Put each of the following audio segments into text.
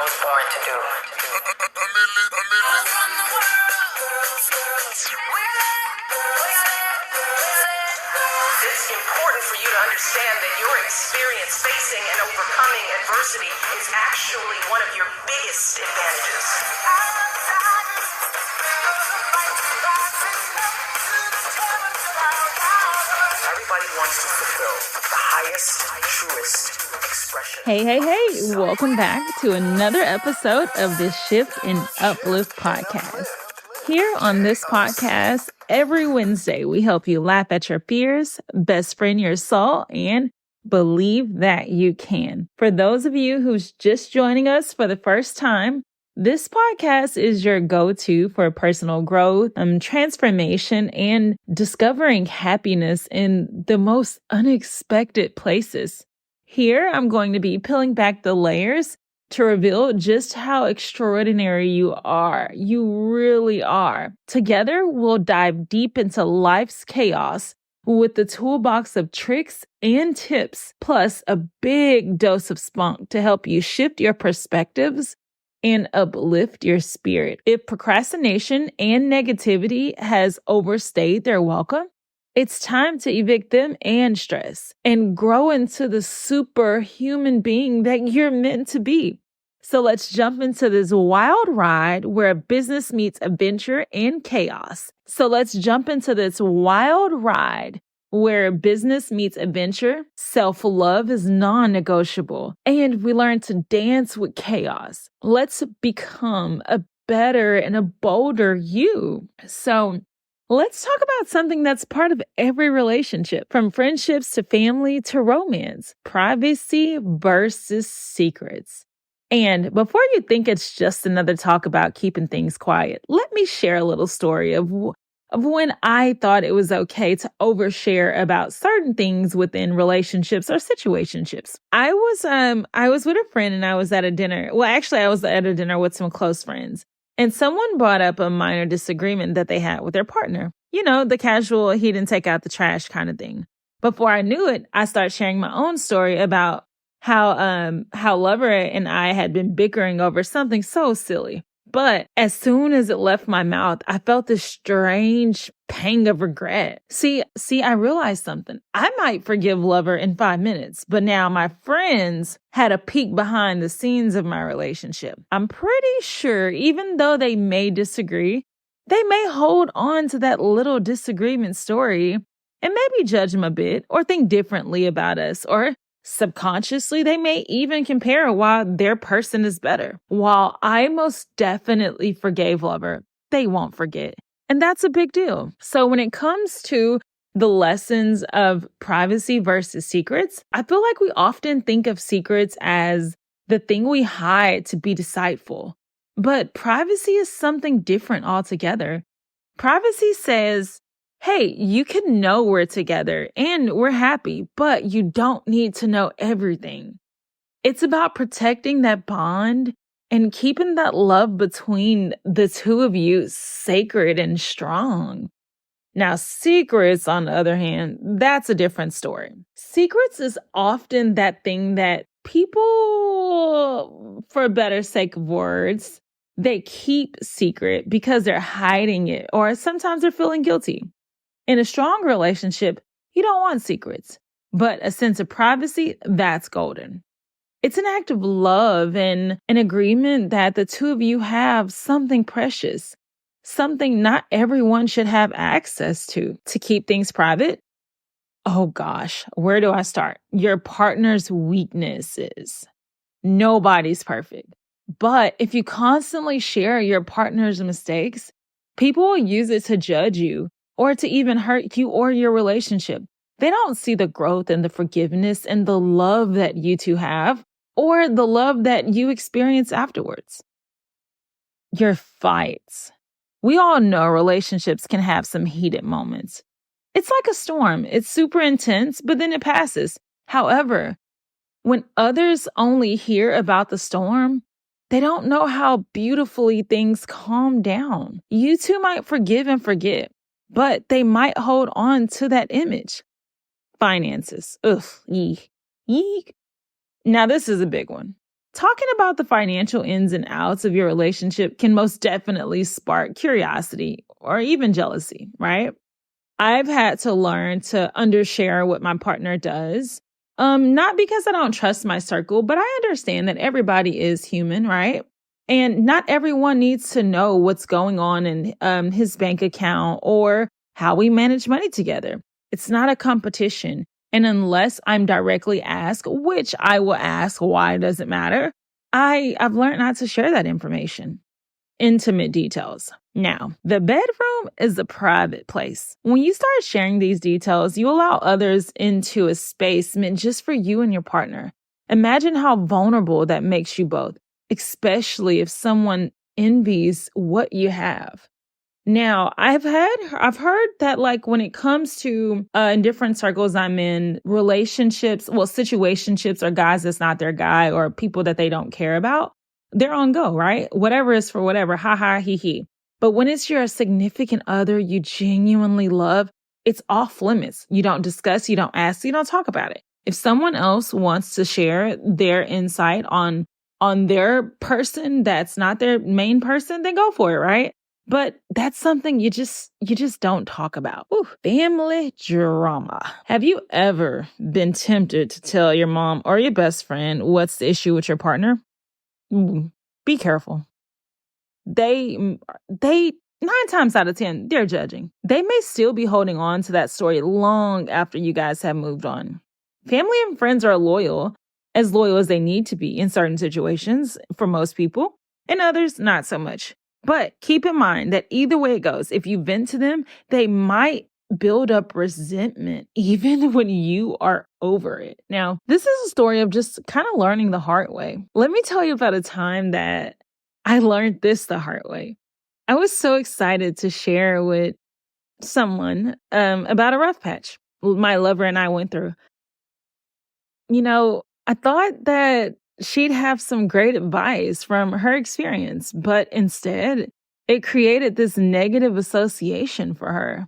was born to do. It's important for you to understand that your experience facing and overcoming adversity is actually one of your biggest advantages. Everybody wants to fulfill the highest, truest expression. Hey. Welcome back to another episode of the Shift and Uplift podcast. Here on this podcast, every Wednesday, we help you laugh at your fears, best friend your soul, and believe that you can. For those of you who's just joining us for the first time, this podcast is your go-to for personal growth, transformation, and discovering happiness in the most unexpected places. Here, I'm going to be peeling back the layers to reveal just how extraordinary you are. You really are. Together, we'll dive deep into life's chaos with the toolbox of tricks and tips, plus a big dose of spunk to help you shift your perspectives and uplift your spirit. If procrastination and negativity has overstayed their welcome, it's time to evict them and stress and grow into the superhuman being that you're meant to be. So let's jump into this wild ride where business meets adventure and chaos. Self-love is non-negotiable, and we learn to dance with chaos. Let's become a better and a bolder you. So let's talk about something that's part of every relationship, from friendships to family to romance: privacy versus secrets. And before you think it's just another talk about keeping things quiet, let me share a little story of when I thought it was okay to overshare about certain things within relationships or situationships. I was with a friend and I was at a dinner. Well, actually, I was at a dinner with some close friends. And someone brought up a minor disagreement that they had with their partner. You know, the casual, he didn't take out the trash kind of thing. Before I knew it, I started sharing my own story about how Lover and I had been bickering over something so silly. But as soon as it left my mouth, I felt this strange pang of regret. See, I realized something. I might forgive Lover in 5 minutes, but now my friends had a peek behind the scenes of my relationship. I'm pretty sure even though they may disagree, they may hold on to that little disagreement story and maybe judge them a bit or think differently about us, or subconsciously, they may even compare why their person is better. While I most definitely forgave Lover, they won't forget. And that's a big deal. So when it comes to the lessons of privacy versus secrets, I feel like we often think of secrets as the thing we hide to be deceitful. But privacy is something different altogether. Privacy says, hey, you can know we're together and we're happy, but you don't need to know everything. It's about protecting that bond and keeping that love between the two of you sacred and strong. Now, secrets, on the other hand, that's a different story. Secrets is often that thing that people, for better sake of words, they keep secret because they're hiding it, or sometimes they're feeling guilty. In a strong relationship, you don't want secrets, but a sense of privacy, that's golden. It's an act of love and an agreement that the two of you have something precious, something not everyone should have access to keep things private. Oh gosh, where do I start? Your partner's weaknesses. Nobody's perfect. But if you constantly share your partner's mistakes, people will use it to judge you, or to even hurt you or your relationship. They don't see the growth and the forgiveness and the love that you two have, or the love that you experience afterwards. Your fights. We all know relationships can have some heated moments. It's like a storm. It's super intense, but then it passes. However, when others only hear about the storm, they don't know how beautifully things calm down. You two might forgive and forget, but they might hold on to that image. Finances. Ugh. Yeek. Now, this is a big one. talking about the financial ins and outs of your relationship can most definitely spark curiosity or even jealousy, right? I've had to learn to undershare what my partner does. Not because I don't trust my circle, but I understand that everybody is human, right? And not everyone needs to know what's going on in his bank account or how we manage money together. It's not a competition. And unless I'm directly asked, which I will ask, why does it matter? I've learned not to share that information. Intimate details. Now, the bedroom is a private place. When you start sharing these details, you allow others into a space meant just for you and your partner. Imagine how vulnerable that makes you both, especially if someone envies what you have. Now, I've heard that like when it comes to in different circles I'm in, relationships, well, situationships or guys that's not their guy or people that they don't care about, they're on go, right? Whatever is for whatever, ha ha, he he. But when it's your significant other you genuinely love, it's off limits. You don't discuss, you don't ask, you don't talk about it. If someone else wants to share their insight on their person that's not their main person, then go for it, right? But that's something you just don't talk about. Ooh, family drama. Have you ever been tempted to tell your mom or your best friend what's the issue with your partner? Be careful. They 9 times out of 10, they're judging. They may still be holding on to that story long after you guys have moved on. Family and friends are loyal as they need to be in certain situations for most people, and others not so much. But keep in mind that either way it goes, if you vent to them, they might build up resentment even when you are over it. Now, this is a story of just kind of learning the hard way. Let me tell you about a time that I learned this the hard way. I was so excited to share with someone about a rough patch my lover and I went through. You know, I thought that she'd have some great advice from her experience, but instead, it created this negative association for her.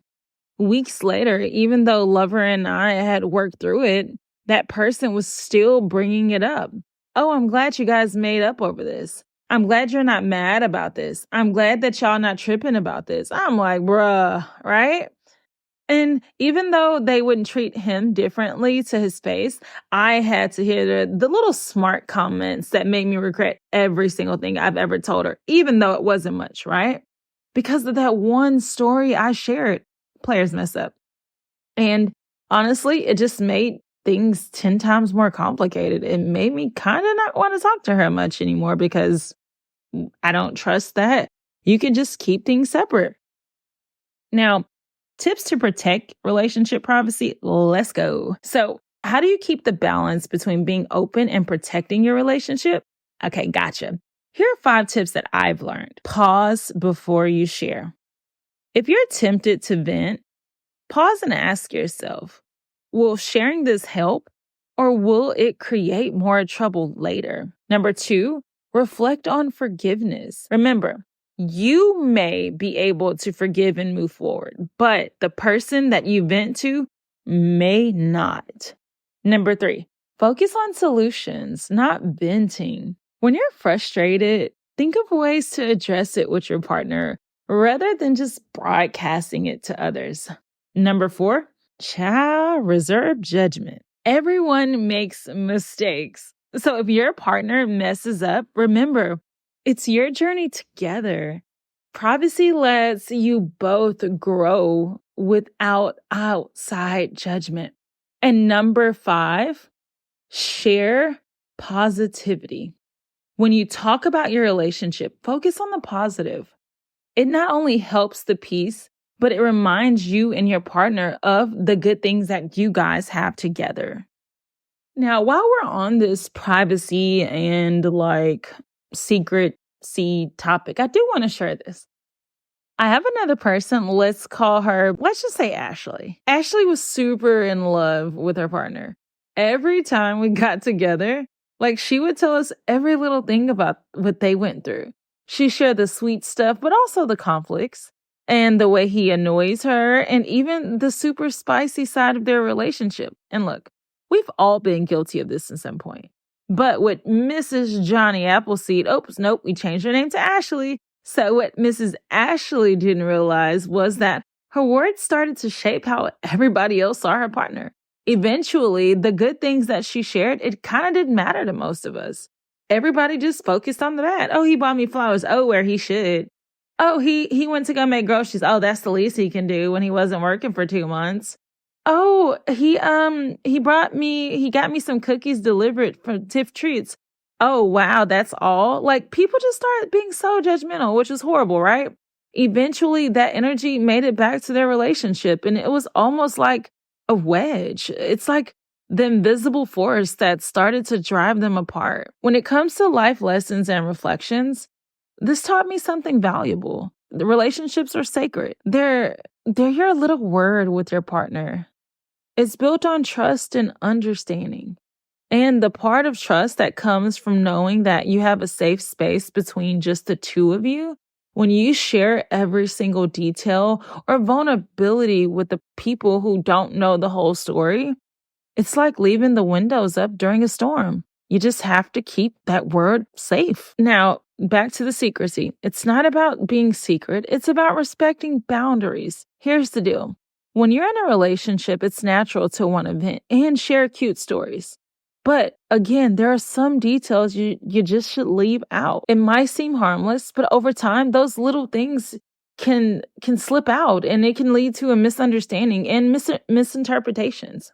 Weeks later, even though lover and I had worked through it, that person was still bringing it up. Oh, I'm glad you guys made up over this. I'm glad you're not mad about this. I'm glad that y'all not tripping about this. I'm like, bruh, right? And even though they wouldn't treat him differently to his face, I had to hear the little smart comments that made me regret every single thing I've ever told her, even though it wasn't much, right? Because of that one story I shared. Players mess up. And honestly, it just made things 10 times more complicated. It made me kind of not want to talk to her much anymore because I don't trust that you can just keep things separate. Now, tips to protect relationship privacy. Let's go. So, how do you keep the balance between being open and protecting your relationship? Okay, gotcha. Here are 5 tips that I've learned. Pause before you share. If you're tempted to vent, pause and ask yourself, will sharing this help or will it create more trouble later? Number 2, reflect on forgiveness. Remember, you may be able to forgive and move forward, but the person that you vent to may not. Number 3, focus on solutions, not venting. When you're frustrated, think of ways to address it with your partner rather than just broadcasting it to others. Number 4, reserve judgment. Everyone makes mistakes. So if your partner messes up, remember, it's your journey together. Privacy lets you both grow without outside judgment. And number 5, share positivity. When you talk about your relationship, focus on the positive. It not only helps the peace, but it reminds you and your partner of the good things that you guys have together. Now, while we're on this privacy and secrecy topic, I do want to share this. I have another person, let's just say Ashley. Ashley was super in love with her partner. Every time we got together, she would tell us every little thing about what they went through. She shared the sweet stuff, but also the conflicts and the way he annoys her and even the super spicy side of their relationship. And look, we've all been guilty of this at some point. But what Mrs. Johnny Appleseed, oops, nope, we changed her name to Ashley. So what Mrs. Ashley didn't realize was that her words started to shape how everybody else saw her partner. Eventually, the good things that she shared, it kind of didn't matter to most of us. Everybody just focused on the bad. Oh, he bought me flowers. Oh, where he should. Oh, he went to go make groceries. Oh, that's the least he can do when he wasn't working for 2 months. Oh, he got me some cookies delivered from Tiff Treats. Oh, wow, that's all. Like, people just started being so judgmental, which is horrible, right? Eventually, that energy made it back to their relationship, and it was almost like a wedge. It's like the invisible force that started to drive them apart. When it comes to life lessons and reflections, this taught me something valuable. The relationships are sacred. They're your little word with your partner. It's built on trust and understanding. And the part of trust that comes from knowing that you have a safe space between just the two of you, when you share every single detail or vulnerability with the people who don't know the whole story, it's like leaving the windows up during a storm. You just have to keep that word safe. Now, back to the secrecy. It's not about being secret, it's about respecting boundaries. Here's the deal. When you're in a relationship, it's natural to want to vent and share cute stories. But again, there are some details you just should leave out. It might seem harmless, but over time, those little things can slip out and it can lead to a misunderstanding and misinterpretations.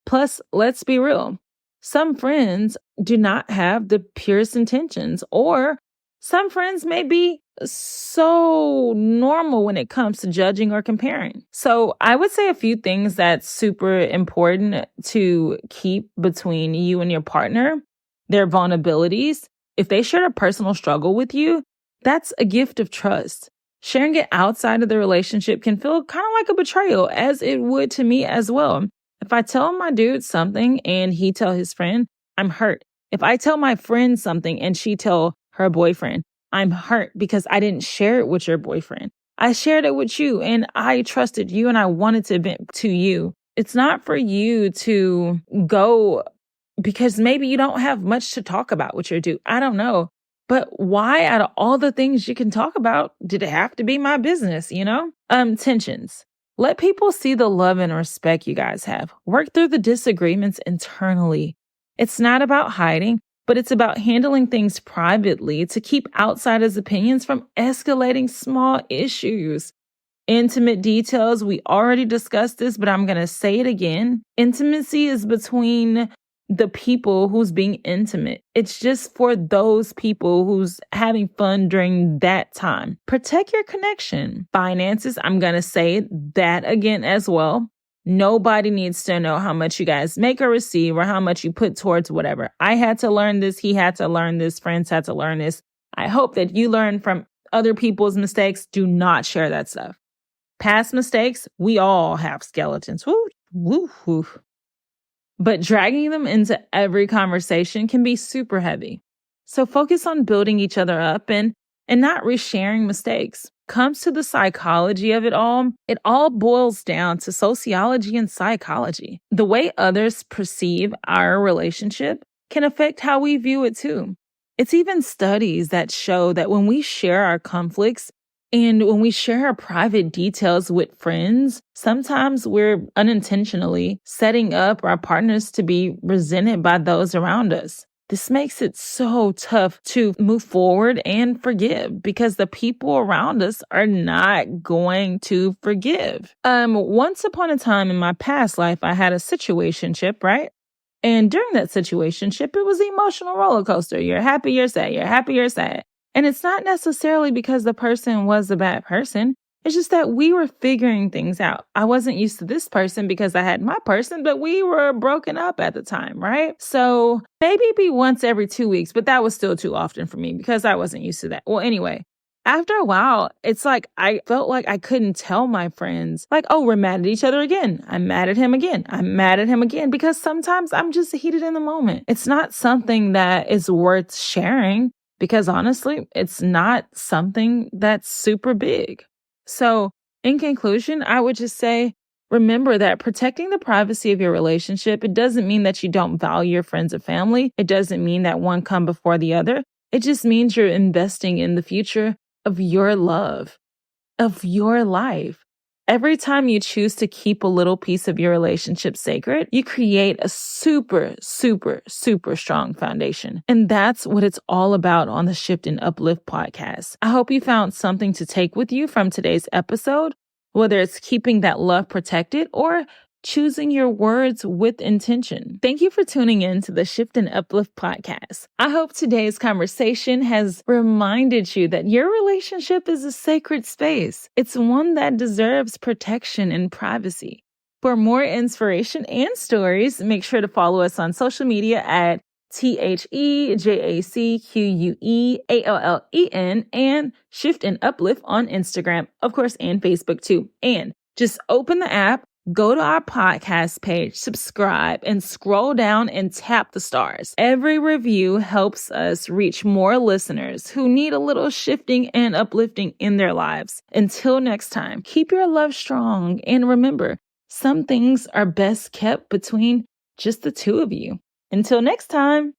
Plus, let's be real. Some friends do not have the purest intentions, or some friends may be so normal when it comes to judging or comparing. So I would say a few things that's super important to keep between you and your partner: their vulnerabilities. If they share a personal struggle with you, that's a gift of trust. Sharing it outside of the relationship can feel kind of like a betrayal, as it would to me as well. If I tell my dude something and he tell his friend, I'm hurt. If I tell my friend something and she tell her boyfriend, I'm hurt because I didn't share it with your boyfriend. I shared it with you and I trusted you and I wanted to vent to you. It's not for you to go because maybe you don't have much to talk about with your dude. I don't know. But why, out of all the things you can talk about, did it have to be my business, you know? Tensions. Let people see the love and respect you guys have. Work through the disagreements internally. It's not about hiding, but it's about handling things privately to keep outsiders' opinions from escalating small issues. Intimate details, we already discussed this, but I'm going to say it again. Intimacy is between the people who's being intimate. It's just for those people who's having fun during that time. Protect your connection. Finances, I'm going to say that again as well. Nobody needs to know how much you guys make or receive or how much you put towards whatever. I had to learn this. He had to learn this. Friends had to learn this. I hope that you learn from other people's mistakes. Do not share that stuff. Past mistakes, we all have skeletons. Woo, woo, woo. But dragging them into every conversation can be super heavy. So focus on building each other up and not resharing mistakes. Comes to the psychology of it all boils down to sociology and psychology. The way others perceive our relationship can affect how we view it too. It's even studies that show that when we share our conflicts and when we share our private details with friends, sometimes we're unintentionally setting up our partners to be resented by those around us. This makes it so tough to move forward and forgive because the people around us are not going to forgive. Once upon a time in my past life, I had a situationship, right? And during that situationship, it was an emotional roller coaster. You're happy, you're sad, you're happy, you're sad. And it's not necessarily because the person was a bad person. It's just that we were figuring things out. I wasn't used to this person because I had my person, but we were broken up at the time, right? So maybe it'd be once every 2 weeks, but that was still too often for me because I wasn't used to that. Well, anyway, after a while, it's like I felt like I couldn't tell my friends, like, oh, we're mad at each other again. I'm mad at him again. I'm mad at him again because sometimes I'm just heated in the moment. It's not something that is worth sharing because honestly, it's not something that's super big. So in conclusion, I would just say Remember that protecting the privacy of your relationship, it doesn't mean that you don't value your friends or family. It doesn't mean that one come before the other. It just means you're investing in the future of your love, of your life. Every time you choose to keep a little piece of your relationship sacred, you create a super, super, super strong foundation. And that's what it's all about on the Shift and Uplift podcast. I hope you found something to take with you from today's episode, whether it's keeping that love protected or choosing your words with intention. Thank you for tuning in to the Shift and Uplift podcast. I hope today's conversation has reminded you that your relationship is a sacred space. It's one that deserves protection and privacy. For more inspiration and stories, make sure to follow us on social media at TheJacqueUEALLEN and Shift and Uplift on Instagram, of course, and Facebook too. And just open the app, go to our podcast page, subscribe, and scroll down and tap the stars. Every review helps us reach more listeners who need a little shifting and uplifting in their lives. Until next time, keep your love strong. And remember, some things are best kept between just the two of you. Until next time.